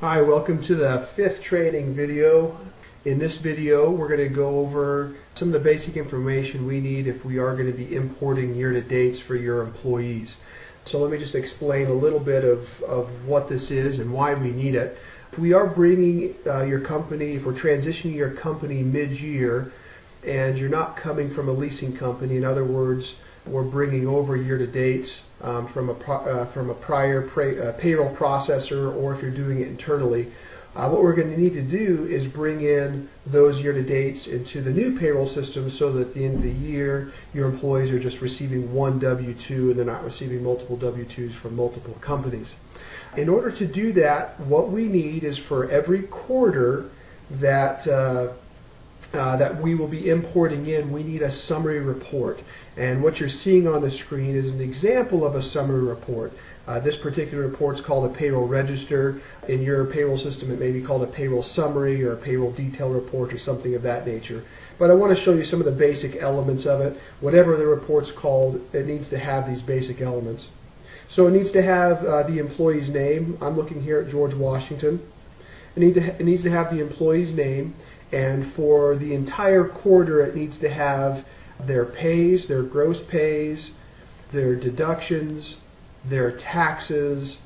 Hi, welcome to the fifth training video. In this video, we're going to go over some of the basic information we need if we are going to be importing year-to-dates for your employees. So let me just explain a little bit of what this is and why we need it. If we are bringing your company, if we're transitioning your company mid-year and you're not coming from a leasing company, in other words, we're bringing over year-to-dates from a prior payroll processor, or if you're doing it internally, what we're going to need to do is bring in those year-to-dates into the new payroll system so that at the end of the year your employees are just receiving one W-2 and they're not receiving multiple W-2s from multiple companies. In order to do that, what we need is for every quarter that we will be importing in, we need a summary report. And what you're seeing on the screen is an example of a summary report. This particular report is called a payroll register. In your payroll system, it may be called a payroll summary or a payroll detail report or something of that nature. But I want to show you some of the basic elements of it. Whatever the report's called, it needs to have these basic elements. So it needs to have the employee's name. I'm looking here at George Washington. It needs to have the employee's name, and for the entire quarter it needs to have their pays, their gross pays, their deductions, their taxes,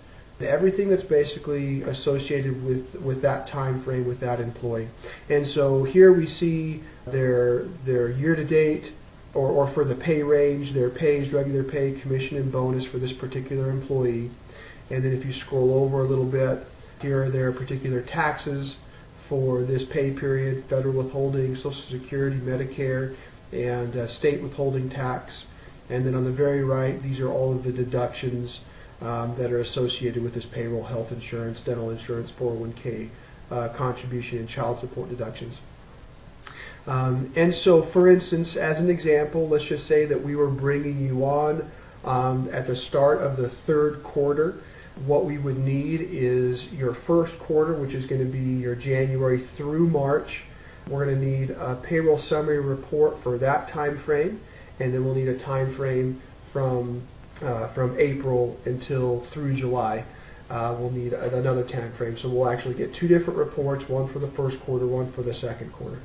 everything that's basically associated with that time frame with that employee. And so here we see their year-to-date, or for the pay range, their pays, regular pay, commission, and bonus for this particular employee. And then if you scroll over a little bit, here are their particular taxes for this pay period: federal withholding, Social Security, Medicare, and state withholding tax. And then on the very right, these are all of the deductions that are associated with this payroll: health insurance, dental insurance, 401k contribution, and child support deductions. And so, for instance, as an example, let's just say that we were bringing you on at the start of the third quarter. What we would need is your first quarter, which is going to be your January through March. We're going to need a payroll summary report for that time frame, and then we'll need a time frame from April until through July. We'll need another time frame, so we'll actually get two different reports, one for the first quarter, one for the second quarter.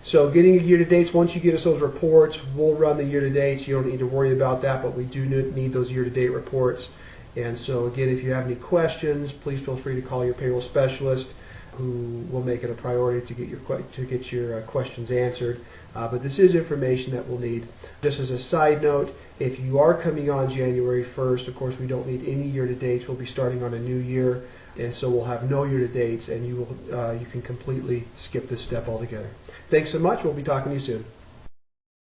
So getting your year-to-dates, once you get us those reports, we'll run the year-to-dates. You don't need to worry about that, but we do need those year-to-date reports. And so again, if you have any questions, please feel free to call your payroll specialist, who will make it a priority to get your questions answered. But this is information that we'll need. Just as a side note, if you are coming on January 1st, of course we don't need any year-to-dates. We'll be starting on a new year, and so we'll have no year-to-dates, and you can completely skip this step altogether. Thanks so much. We'll be talking to you soon.